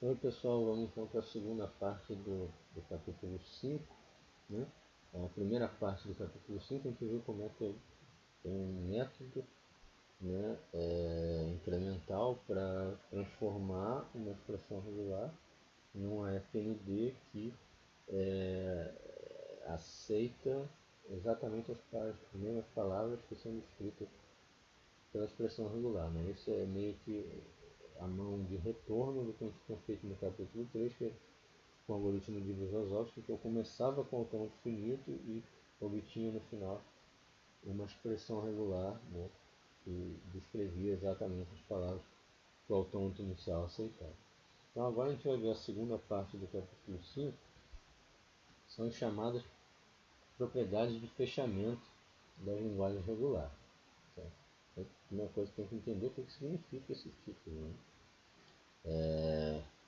Oi pessoal, vamos então para a segunda parte do capítulo 5, né? A primeira parte do capítulo 5 a gente viu como é que tem um método, né, incremental para transformar uma expressão regular numa FND que é, aceita exatamente as mesmas palavras que são descritas pela expressão regular, né? Isso é meio que a mão de retorno do que a gente tinha feito no capítulo 3, que é com o algoritmo de Vazovski, que eu começava com o autômato finito e obtinha no final uma expressão regular, né, que descrevia exatamente as palavras que o autômato inicial aceitava. Então agora a gente vai ver a segunda parte do capítulo 5, são as chamadas propriedades de fechamento das linguagens regulares. Certo? Então, a primeira coisa que tem que entender é o que significa esse título. Né?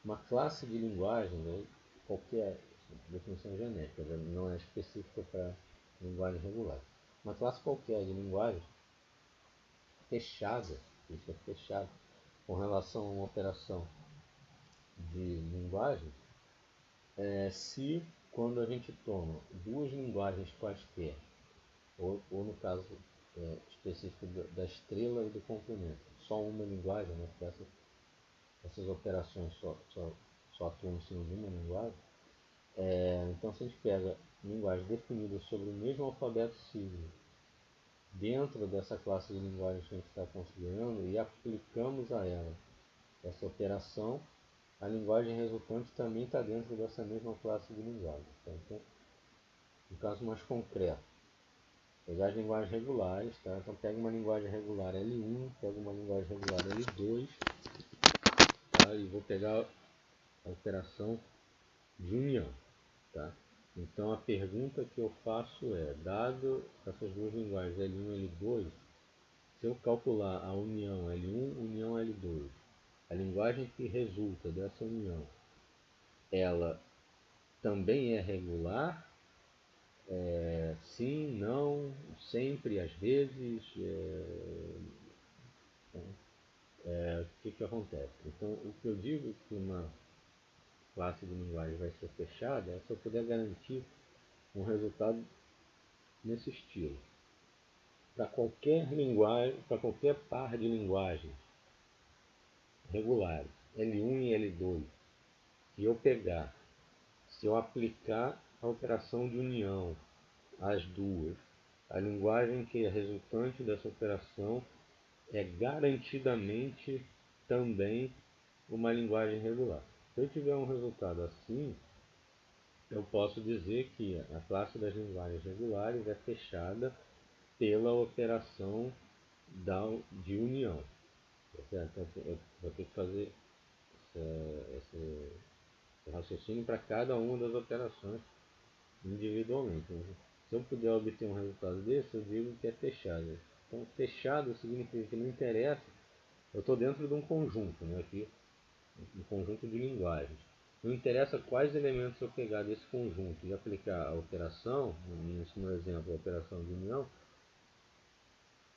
Uma classe de linguagem, né, qualquer definição genérica, não é específica para linguagem regular. Uma classe qualquer de linguagem fechada, isso é fechado, com relação a uma operação de linguagem, se quando a gente toma duas linguagens quaisquer, ou no caso específico da estrela e do complemento, só uma linguagem, né, porque essas operações só atuam em cima de uma linguagem. Então, se a gente pega linguagens definidas sobre o mesmo alfabeto símbolo dentro dessa classe de linguagens que a gente está considerando e aplicamos a ela essa operação, a linguagem resultante também está dentro dessa mesma classe de linguagens. Tá? Então, no caso mais concreto, pegar as linguagens regulares, tá? Então pega uma linguagem regular L1, pega uma linguagem regular L2, tá? E vou pegar a operação de união. Tá? Então a pergunta que eu faço é, dado essas duas linguagens L1 e L2, se eu calcular a união L1, união L2, a linguagem que resulta dessa união, ela também é regular? Sim, não, sempre, às vezes, o que acontece? Então o que eu digo que uma classe de linguagem vai ser fechada é se eu puder garantir um resultado nesse estilo. Para qualquer linguagem, para qualquer par de linguagens regulares, L1 e L2, se eu pegar, se eu aplicar a operação de união às duas, a linguagem que é resultante dessa operação é garantidamente também uma linguagem regular. Se eu tiver um resultado assim, eu posso dizer que a classe das linguagens regulares é fechada pela operação de união. Tá? Então, eu vou ter que fazer esse raciocínio para cada uma das operações individualmente. Se eu puder obter um resultado desse, eu digo que é fechado. Então, fechado significa que não interessa, eu estou dentro de um conjunto, né, aqui, um conjunto de linguagens. Não interessa quais elementos eu pegar desse conjunto e aplicar a operação, no exemplo, a operação de união,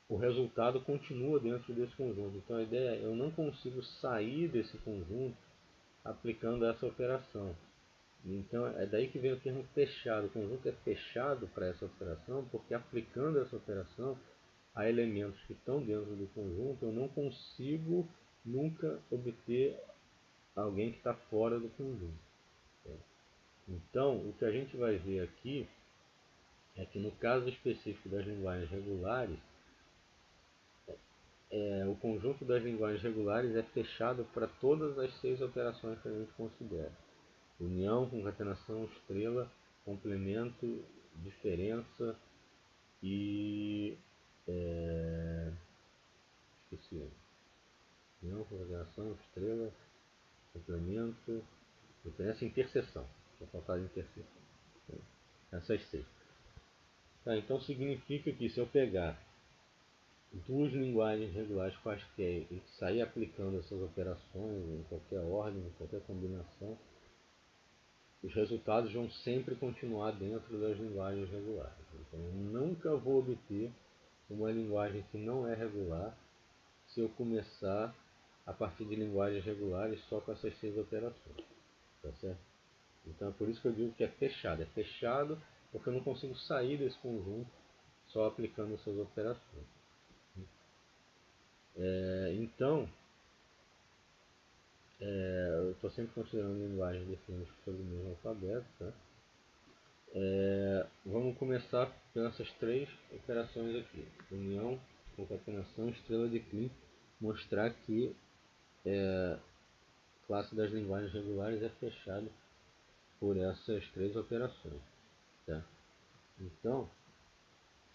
o resultado continua dentro desse conjunto. Então a ideia é eu não consigo sair desse conjunto aplicando essa operação. Então é daí que vem o termo fechado. O conjunto é fechado para essa operação porque aplicando essa operação a elementos que estão dentro do conjunto eu não consigo nunca obter alguém que está fora do conjunto. Então o que a gente vai ver aqui é que no caso específico das linguagens regulares, o conjunto das linguagens regulares é fechado para todas as 6 operações que a gente considera. União, concatenação, estrela, complemento, diferença e... esqueci. União, concatenação, estrela, complemento, diferença e interseção. Vou faltar de interseção. Essas 6. Tá, então significa que se eu pegar duas linguagens regulares quaisquer e sair aplicando essas operações em qualquer ordem, em qualquer combinação, os resultados vão sempre continuar dentro das linguagens regulares. Então, eu nunca vou obter uma linguagem que não é regular se eu começar a partir de linguagens regulares só com essas 6 operações. Tá certo? Então é por isso que eu digo que é fechado. É fechado porque eu não consigo sair desse conjunto só aplicando essas operações. Então, eu estou sempre considerando linguagens definidas pelo mesmo alfabeto. Tá? Vamos começar pelas 3 operações aqui. União, concatenação, estrela de Klein. Mostrar que a classe das linguagens regulares é fechada por essas 3 operações. Tá? Então,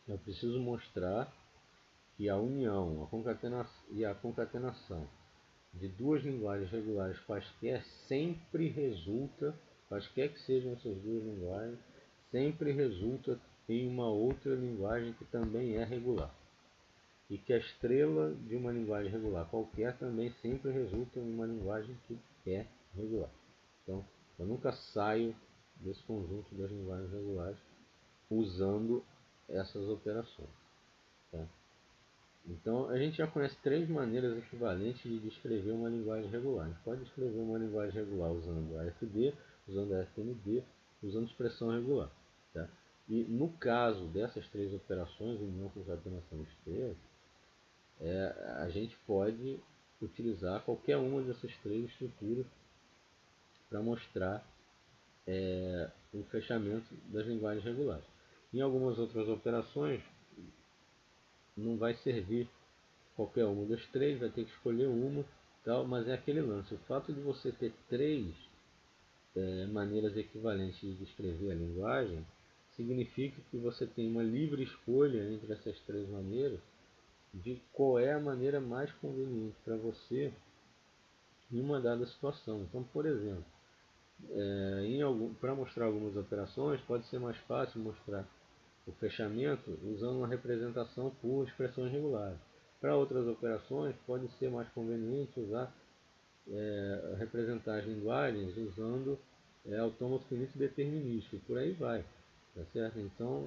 eu preciso mostrar que a união e a concatenação de 2 linguagens regulares quaisquer sempre resulta, quaisquer que sejam essas 2 linguagens, sempre resulta em uma outra linguagem que também é regular. E que a estrela de uma linguagem regular qualquer também sempre resulta em uma linguagem que é regular. Então, eu nunca saio desse conjunto das linguagens regulares usando essas operações. Tá? Então, a gente já conhece 3 maneiras equivalentes de descrever uma linguagem regular. A gente pode descrever uma linguagem regular usando a FD, usando a FND, usando expressão regular. Tá? E no caso dessas 3 operações, união, concatenação e estrela, a gente pode utilizar qualquer uma dessas 3 estruturas para mostrar o fechamento das linguagens regulares. Em algumas outras operações, não vai servir qualquer uma das 3, vai ter que escolher uma, tal, mas é aquele lance. O fato de você ter 3 maneiras equivalentes de descrever a linguagem significa que você tem uma livre escolha entre essas 3 maneiras de qual é a maneira mais conveniente para você em uma dada situação. Então, por exemplo, para mostrar algumas operações, pode ser mais fácil mostrar o fechamento usando uma representação por expressões regulares. Para outras operações, pode ser mais conveniente usar representar as linguagens usando autômato finito determinístico, e por aí vai. Tá certo? Então,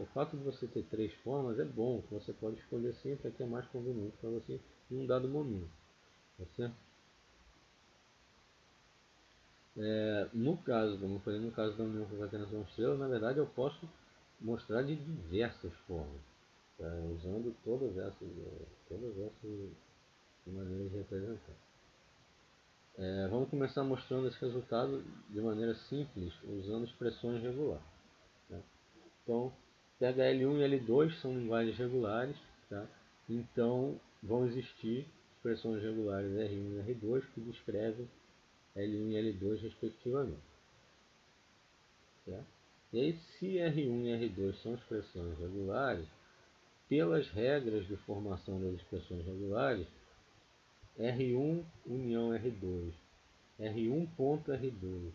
o fato de você ter 3 formas é bom, que você pode escolher sempre a que é mais conveniente para você em um dado momento. Tá certo? No caso, como eu falei, no caso da união concatenação estrela, na verdade eu posso mostrar de diversas formas, tá? Usando todas essas maneiras de representar. Vamos começar mostrando esse resultado de maneira simples, usando expressões regulares. Tá? Então, L1 e L2 são linguagens regulares, tá? Então vão existir expressões regulares R1 e R2 que descrevem L1 e L2 respectivamente. Certo? E aí, se R1 e R2 são expressões regulares, pelas regras de formação das expressões regulares, R1 união R2, R1.R2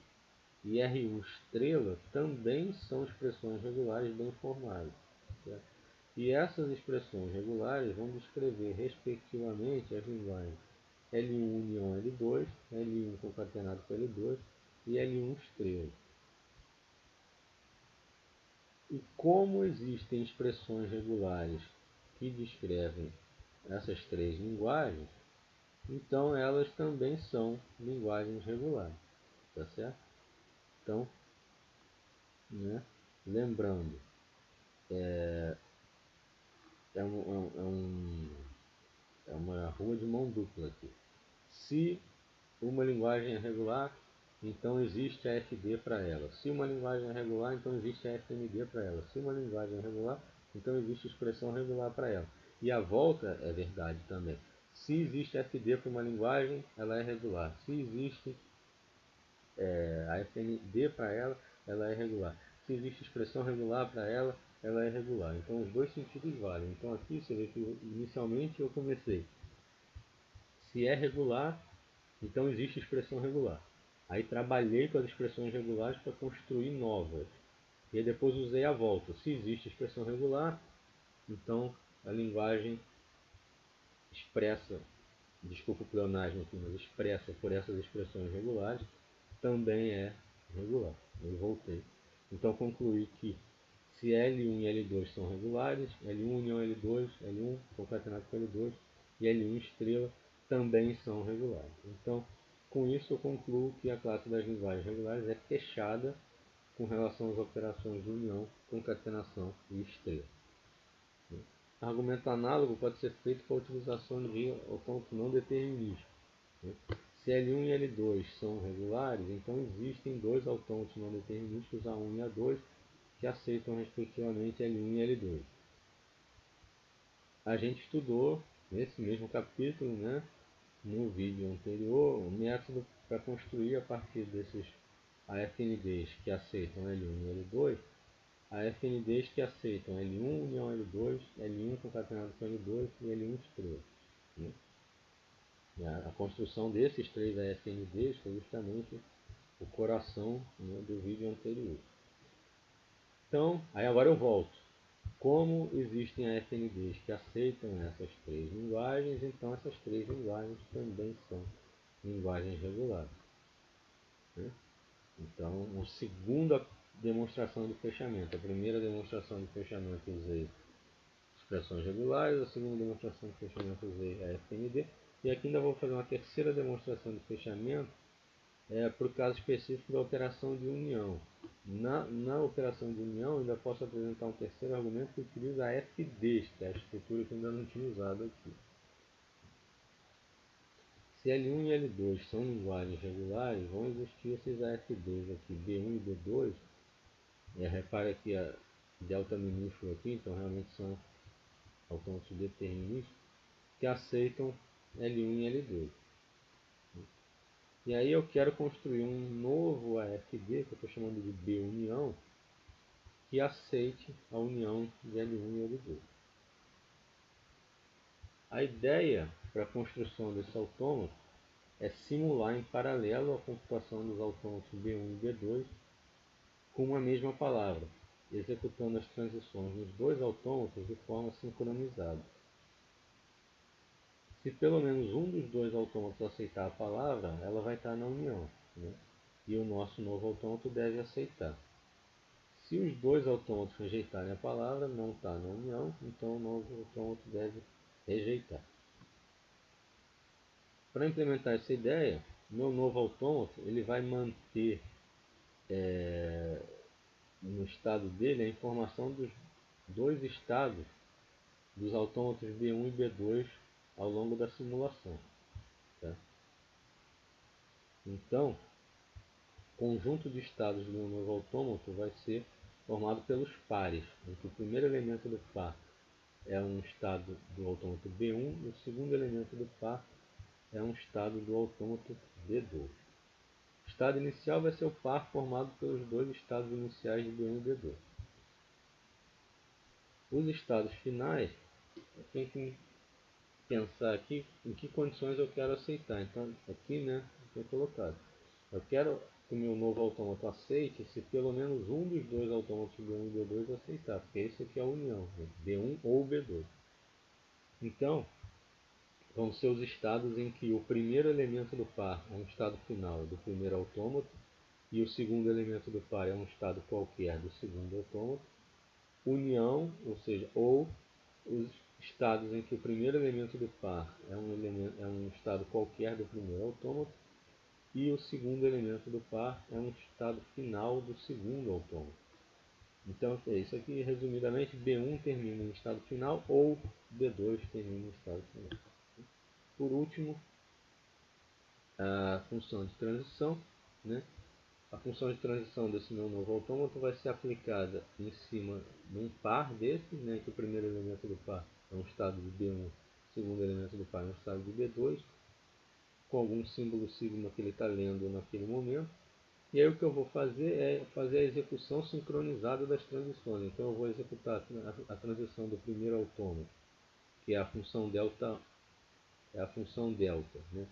e R1 estrela também são expressões regulares bem formadas. Certo? E essas expressões regulares vão descrever respectivamente as linguagens L1 união L2, L1 concatenado com L2 e L1 estrela. E como existem expressões regulares que descrevem essas 3 linguagens, então elas também são linguagens regulares. Tá certo? Então, né, lembrando, é, um, é, um, é uma rua de mão dupla aqui. Se uma linguagem é regular, então existe a FD para ela. Se uma linguagem é regular, então existe a FND para ela. Se uma linguagem é regular, então existe expressão regular para ela. E a volta é verdade também. Se existe FD para uma linguagem, ela é regular. Se existe a FND para ela, ela é regular. Se existe expressão regular para ela, ela é regular. Então os dois sentidos valem. Então aqui você vê que inicialmente eu comecei. Se é regular, então existe expressão regular. Aí trabalhei com as expressões regulares para construir novas. E aí depois usei a volta. Se existe expressão regular, então a linguagem expressa, desculpa o pleonasmo aqui, mas expressa por essas expressões regulares, também é regular. Eu voltei. Então concluí que se L1 e L2 são regulares, L1 união L2, L1 concatenado com L2 e L1 estrela também são regulares. Então, com isso eu concluo que a classe das linguagens regulares é fechada com relação às operações de união, concatenação e estrela. Argumento análogo pode ser feito com a utilização de autômatos não determinísticos. Se L1 e L2 são regulares, então existem dois autômatos não determinísticos, A1 e A2, que aceitam respectivamente L1 e L2. A gente estudou nesse mesmo capítulo, né, no vídeo anterior, o método para construir a partir desses AFNDs que aceitam L1 e L2, AFNDs que aceitam L1 união L2, L1 concatenado com L2 e L1 estrela. Né? A construção desses três AFNDs foi justamente o coração, né, do vídeo anterior. Então, aí agora eu volto. Como existem AFNDs que aceitam essas três linguagens, então essas três linguagens também são linguagens regulares. Né? Então, uma segunda demonstração de fechamento. A primeira demonstração de fechamento usei expressões regulares, a segunda demonstração de fechamento usei a FND, e aqui ainda vou fazer uma terceira demonstração de fechamento para o caso específico da operação de união. Na operação de união, ainda posso apresentar um terceiro argumento que utiliza a FDs, que é a estrutura que eu ainda não tinha usado aqui. Se L1 e L2 são linguagens regulares, vão existir esses AFDs aqui, B1 e B2. Repare que a delta minúscula aqui, então realmente são autômatos deterministas, que aceitam L1 e L2. E aí eu quero construir um novo AFD, que eu estou chamando de B união, que aceite a união de L1 e L2. A ideia para a construção desse autômato é simular em paralelo a computação dos autômatos B1 e B2 com uma mesma palavra, executando as transições dos dois autômatos de forma sincronizada. Se pelo menos um dos dois autômatos aceitar a palavra, ela vai estar na união, né? E o nosso novo autômato deve aceitar. Se os dois autômatos rejeitarem a palavra, não está na união, então o novo autômato deve rejeitar. Para implementar essa ideia, meu novo autômato ele vai manter no estado dele a informação dos dois estados dos autômatos B1 e B2 ao longo da simulação. Tá? Então, o conjunto de estados do meu novo autômato vai ser formado pelos pares, em que o primeiro elemento do par é um estado do autômato B1 e o segundo elemento do par é um estado do autômato B2. O estado inicial vai ser o par formado pelos dois estados iniciais de B1 e B2. Os estados finais, eu tenho que pensar aqui em que condições eu quero aceitar. Então, aqui, né, eu colocado. Eu quero que o meu novo autômato aceite se pelo menos um dos dois autômatos B1 e B2 aceitar, porque esse aqui é a união, né, B1 ou B2. Então, vão ser os estados em que o primeiro elemento do par é um estado final do primeiro autômato e o segundo elemento do par é um estado qualquer do segundo autômato. União, ou seja, ou os estados em que o primeiro elemento do par é um estado qualquer do primeiro autômato e o segundo elemento do par é um estado final do segundo autômato. Então é isso aqui, resumidamente, B1 termina em estado final ou B2 termina em estado final. Por último, a função de transição, né? A função de transição desse meu novo autômato vai ser aplicada em cima de um par desses, né, que o primeiro elemento do par é um estado de B1, o segundo elemento do par é um estado de B2, com algum símbolo sigma que ele está lendo naquele momento. E aí o que eu vou fazer é fazer a execução sincronizada das transições. Então eu vou executar a transição do primeiro autômato, que é a função delta, né,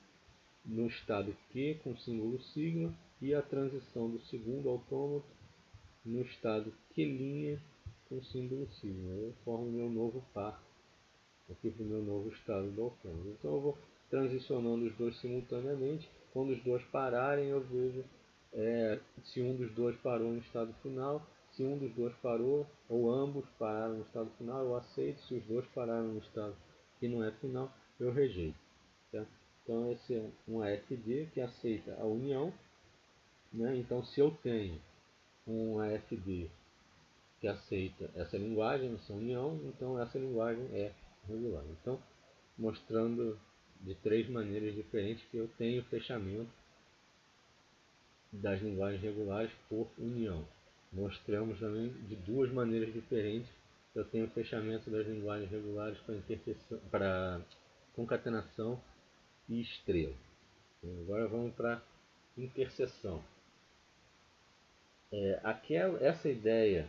no estado Q com símbolo sigma, e a transição do segundo autômato no estado Q' com símbolo sigma. Eu formo meu novo par aqui para o meu novo estado do autômato. Então eu vou transicionando os dois simultaneamente. Quando os dois pararem, eu vejo se um dos dois parou no estado final. Se um dos dois parou, ou ambos pararam no estado final, eu aceito. Se os dois pararam no estado que não é final, eu rejeito. Certo? Então esse é um AFD que aceita a união, né? Então se eu tenho um AFD que aceita essa linguagem, essa união, então essa linguagem é regular. Então, mostrando de três maneiras diferentes que eu tenho fechamento das linguagens regulares por união. Mostramos também de duas maneiras diferentes que eu tenho fechamento das linguagens regulares para concatenação e estrela. Agora vamos para interseção. Essa ideia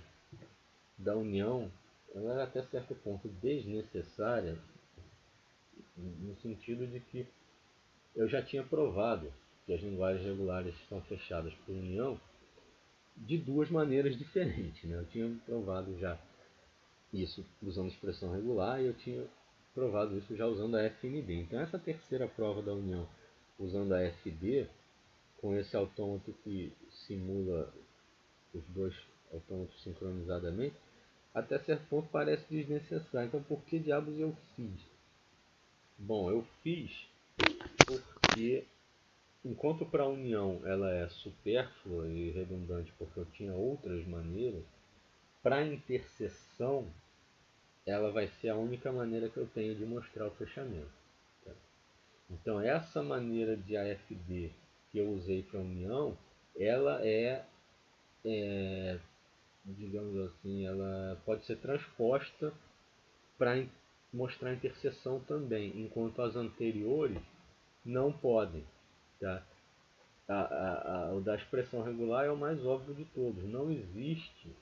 da união, ela era até certo ponto desnecessária, no sentido de que eu já tinha provado que as linguagens regulares estão fechadas por união de duas maneiras diferentes. Né? Eu tinha provado já isso usando expressão regular e eu tinha provado isso já usando a FND. Então essa terceira prova da união usando a FD, com esse autômato que simula os dois autômatos sincronizadamente, até certo ponto parece desnecessário. Então por que diabos eu fiz? Bom, eu fiz porque enquanto para a união ela é supérflua e redundante porque eu tinha outras maneiras, para a interseção ela vai ser a única maneira que eu tenho de mostrar o fechamento. Tá? Então essa maneira de AFD que eu usei para a união, ela digamos assim, ela pode ser transposta para mostrar a interseção também, enquanto as anteriores não podem. Tá? O da expressão regular é o mais óbvio de todos. Não existe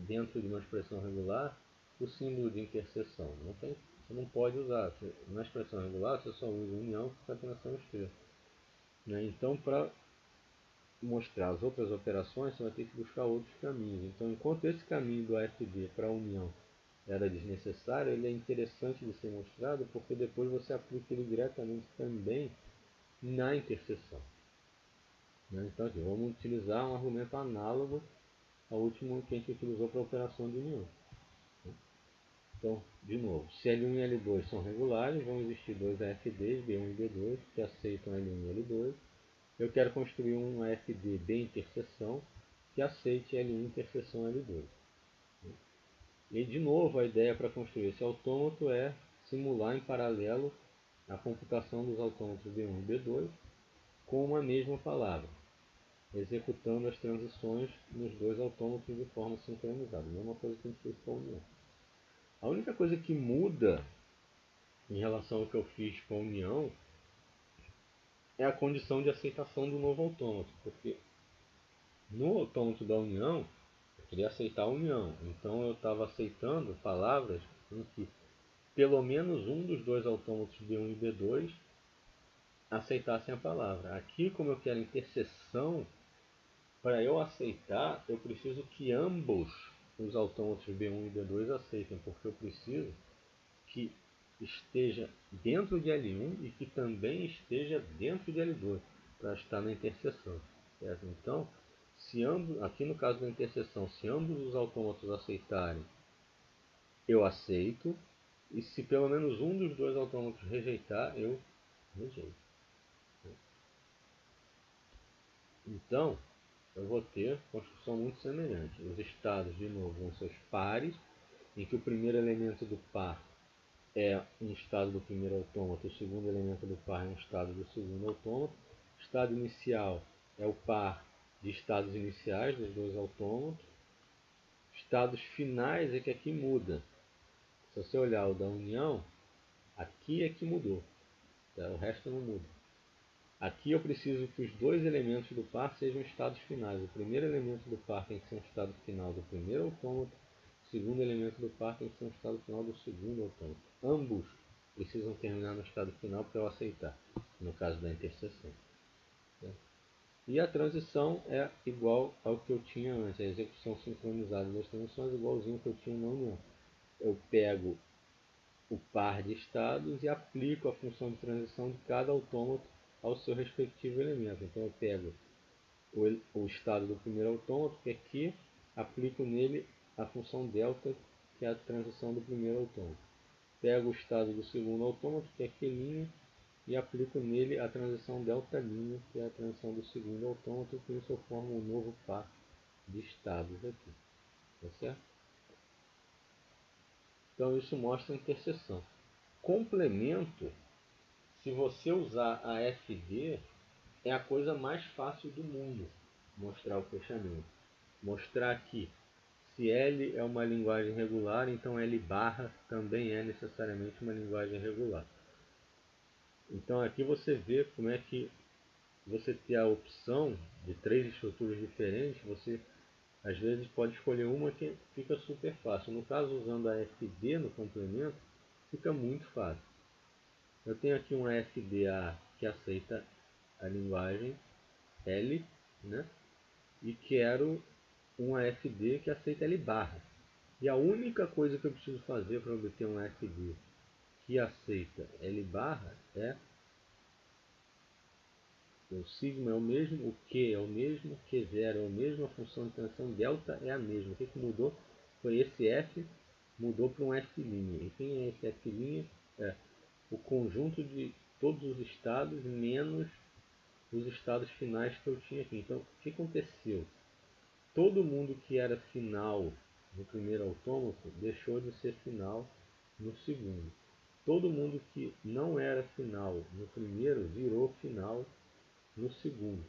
dentro de uma expressão regular o símbolo de interseção. Você não pode usar. Na expressão regular você só usa união, concatenação e estrela. Né? Então, para mostrar as outras operações, você vai ter que buscar outros caminhos. Então, enquanto esse caminho do AFD para a união era desnecessário, ele é interessante de ser mostrado porque depois você aplica ele diretamente também na interseção. Então aqui, vamos utilizar um argumento análogo ao último que a gente utilizou para a operação de união. Então, de novo, se L1 e L2 são regulares, vão existir dois AFDs, B1 e B2, que aceitam L1 e L2. Eu quero construir um AFD B interseção que aceite L1 interseção L2. E de novo, a ideia para construir esse autômato é simular em paralelo a computação dos autômatos B1 e B2 com uma mesma palavra, executando as transições nos dois autômatos de forma sincronizada. A mesma coisa que a gente fez com a união. A única coisa que muda em relação ao que eu fiz com a união é a condição de aceitação do novo autômato, porque no autômato da união eu queria aceitar a união, então eu estava aceitando palavras em que pelo menos um dos dois autômatos B1 e B2 aceitassem a palavra. Aqui, como eu quero interseção, para eu aceitar, eu preciso que ambos os autômatos B1 e B2 aceitem, porque eu preciso que esteja dentro de L1 e que também esteja dentro de L2 para estar na interseção. Certo? Então, aqui no caso da interseção, se ambos os autômatos aceitarem, eu aceito, e se pelo menos um dos dois autômatos rejeitar, eu rejeito. Então, eu vou ter construção muito semelhante. Os estados, de novo, vão ser os pares, em que o primeiro elemento do par é um estado do primeiro autômato, o segundo elemento do par é um estado do segundo autômato. O estado inicial é o par de estados iniciais dos dois autômatos. Estados finais é que aqui muda. Se você olhar o da união, aqui é que mudou. Tá? O resto não muda. Aqui eu preciso que os dois elementos do par sejam estados finais. O primeiro elemento do par tem que ser um estado final do primeiro autômato. O segundo elemento do par tem que ser um estado final do segundo autômato. Ambos precisam terminar no estado final para eu aceitar, no caso da interseção. E a transição é igual ao que eu tinha antes. A execução sincronizada das transições é igualzinho ao que eu tinha na união. Eu pego o par de estados e aplico a função de transição de cada autômato ao seu respectivo elemento. Então eu pego o estado do primeiro autômato, que é Q, aplico nele a função delta, que é a transição do primeiro autômato. Pego o estado do segundo autômato, que é Q', e aplico nele a transição delta', que é a transição do segundo autômato, com isso eu formo um novo par de estados aqui, tá certo? Então isso mostra a interseção. Complemento, se você usar a FD, é a coisa mais fácil do mundo mostrar o fechamento. Mostrar que se L é uma linguagem regular, então L barra também é necessariamente uma linguagem regular. Então aqui você vê como é que você ter a opção de 3 estruturas diferentes, você às vezes pode escolher uma que fica super fácil. No caso, usando a FD no complemento, fica muito fácil. Eu tenho aqui uma FDA que aceita a linguagem L, né? E quero uma FD que aceita L barra. E a única coisa que eu preciso fazer para obter uma FD que aceita L barra é o sigma é o mesmo, o Q é o mesmo, Q0 é o mesmo, a função de tensão delta é a mesma. O que mudou foi esse F, mudou para um F'. E quem é esse F'? É o conjunto de todos os estados menos os estados finais que eu tinha aqui. Então, o que aconteceu? Todo mundo que era final no primeiro autômato deixou de ser final no segundo. Todo mundo que não era final no primeiro virou final no segundo.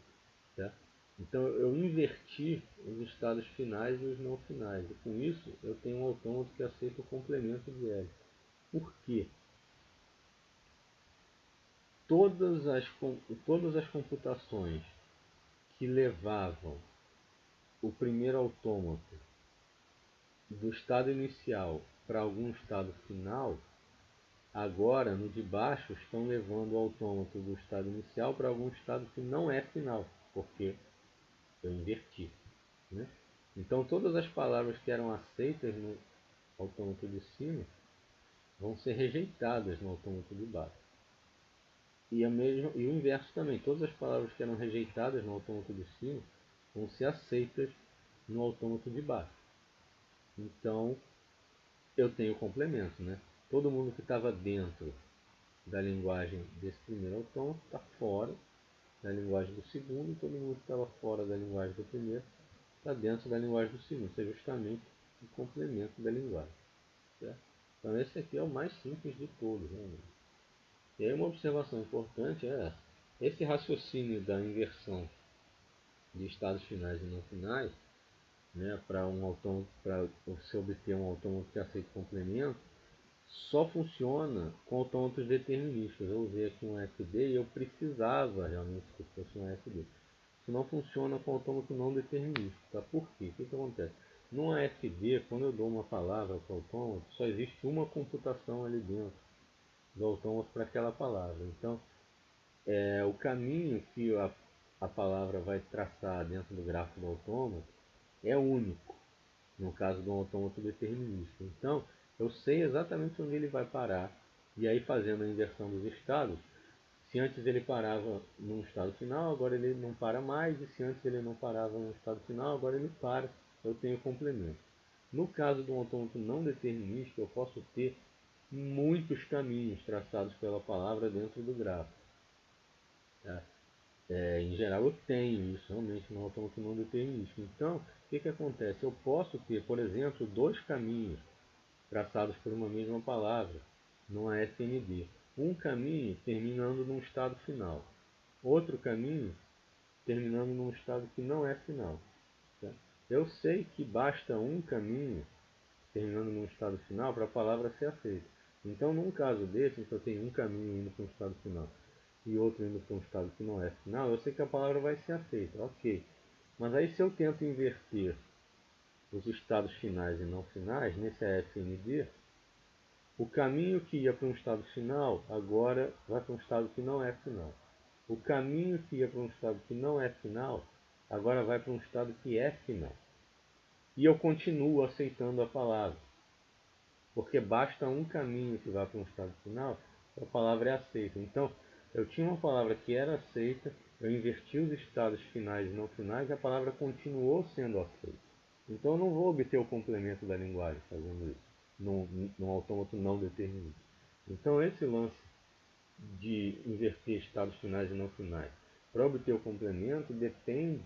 Tá? Então eu inverti os estados finais e os não finais. E com isso eu tenho um autômato que aceita o complemento de L. Por quê? Todas as computações que levavam o primeiro autômato do estado inicial para algum estado final, agora no de baixo estão levando o autômato do estado inicial para algum estado que não é final, porque eu inverti. Né? Então todas as palavras que eram aceitas no autômato de cima vão ser rejeitadas no autômato de baixo. E o inverso também, todas as palavras que eram rejeitadas no autômato de cima vão ser aceitas no autômato de baixo. Então eu tenho complemento, né? Todo mundo que estava dentro da linguagem desse primeiro autômato está fora da linguagem do segundo, e todo mundo que estava fora da linguagem do primeiro está dentro da linguagem do segundo. Isso é justamente o complemento da linguagem. Certo? Então esse aqui é o mais simples de todos. Né? E aí uma observação importante é essa. Esse raciocínio da inversão de estados finais e não finais, né, para você obter um autômato que aceita complemento, só funciona com autômatos deterministas. Eu usei aqui um FD e eu precisava realmente que fosse um FD. Isso não funciona com autômato não determinista. Tá? Por quê? O que acontece? Numa FD, quando eu dou uma palavra para o autômato, só existe uma computação ali dentro do autômato para aquela palavra. Então, o caminho que a palavra vai traçar dentro do gráfico do autômato é único, no caso de um autômato determinista. Então, eu sei exatamente onde ele vai parar, e aí fazendo a inversão dos estados, se antes ele parava num estado final, agora ele não para mais, e se antes ele não parava num estado final, agora ele para, eu tenho complemento. No caso de um autômato não determinista, eu posso ter muitos caminhos traçados pela palavra dentro do gráfico. Tá? Em geral eu tenho isso realmente no autômato não determinista. Então, o que acontece? Eu posso ter, por exemplo, dois caminhos traçados por uma mesma palavra numa FND. Um caminho terminando num estado final. Outro caminho terminando num estado que não é final. Tá? Eu sei que basta um caminho terminando num estado final para a palavra ser aceita. Então, num caso desse, em que eu tenho um caminho indo para um estado final e outro indo para um estado que não é final, eu sei que a palavra vai ser aceita, ok. Mas aí se eu tento inverter os estados finais e não finais, nesse AFND, o caminho que ia para um estado final, agora vai para um estado que não é final. O caminho que ia para um estado que não é final, agora vai para um estado que é final. E eu continuo aceitando a palavra. Porque basta um caminho que vá para um estado final, a palavra é aceita. Então, eu tinha uma palavra que era aceita, eu inverti os estados finais e não finais, e a palavra continuou sendo aceita. Então, eu não vou obter o complemento da linguagem fazendo isso, num autômato não determinista. Então, esse lance de inverter estados finais e não finais para obter o complemento depende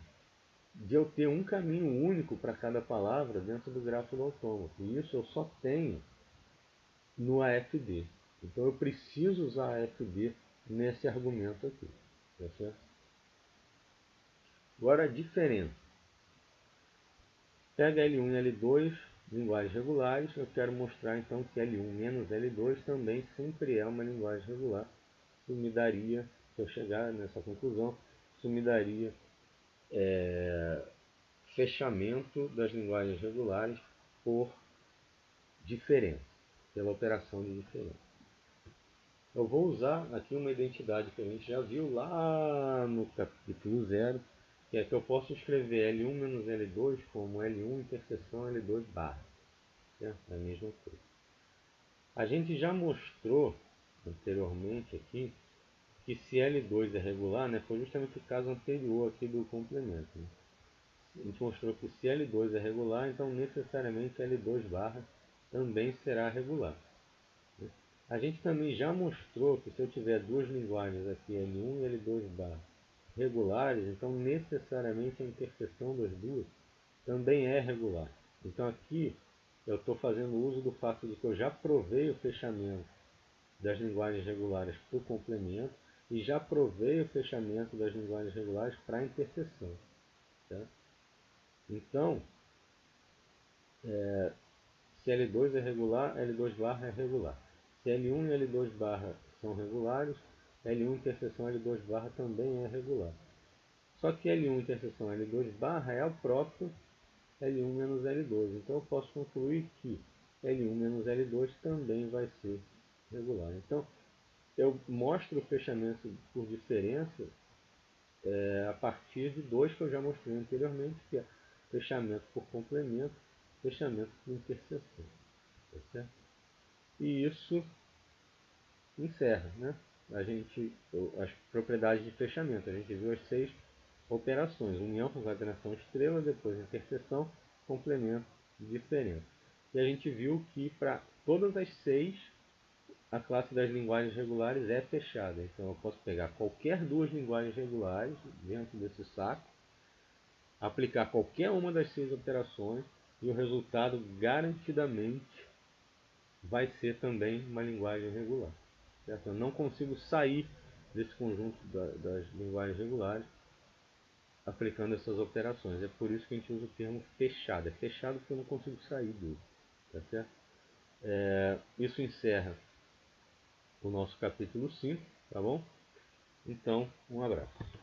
de eu ter um caminho único para cada palavra dentro do grafo do autômato. E isso eu só tenho no AFD. Então eu preciso usar a AFD nesse argumento aqui. Tá certo? Agora a diferença. Pega L1 e L2, linguagens regulares. Eu quero mostrar então que L1 menos L2 também sempre é uma linguagem regular. Isso me daria, se eu chegar nessa conclusão, isso me daria fechamento das linguagens regulares por diferença, pela operação de diferença. Eu vou usar aqui uma identidade que a gente já viu lá no capítulo 0, que é que eu posso escrever L1 menos L2 como L1 interseção L2 barra. É a mesma coisa. A gente já mostrou anteriormente aqui que se L2 é regular, né, foi justamente o caso anterior aqui do complemento. Né? A gente mostrou que se L2 é regular, então necessariamente L2 barra também será regular. Né? A gente também já mostrou que se eu tiver duas linguagens aqui, L1 e L2 barra regulares, então necessariamente a interseção das duas também é regular. Então aqui eu estou fazendo uso do fato de que eu já provei o fechamento das linguagens regulares para o complemento e já provei o fechamento das linguagens regulares para a interseção. Tá? Então, se L2 é regular, L2 barra é regular. Se L1 e L2 barra são regulares, L1 interseção L2 barra também é regular. Só que L1 interseção L2 barra é o próprio L1 menos L2. Então eu posso concluir que L1 menos L2 também vai ser regular. Então eu mostro o fechamento por diferença a partir de dois que eu já mostrei anteriormente, que é fechamento por complemento, fechamento por interseção. Tá certo? E isso encerra, né? As propriedades de fechamento. A gente viu as 6 operações: união, concatenação, estrela, depois interseção, complemento, diferença. E a gente viu que para todas as 6 a classe das linguagens regulares é fechada. Então eu posso pegar qualquer duas linguagens regulares dentro desse saco, aplicar qualquer uma das 6 operações e o resultado garantidamente vai ser também uma linguagem regular. Certo? Eu não consigo sair desse conjunto das linguagens regulares aplicando essas operações. É por isso que a gente usa o termo fechado. É fechado porque eu não consigo sair dele. Tá certo? Isso encerra o nosso capítulo 5, tá bom? Então, um abraço.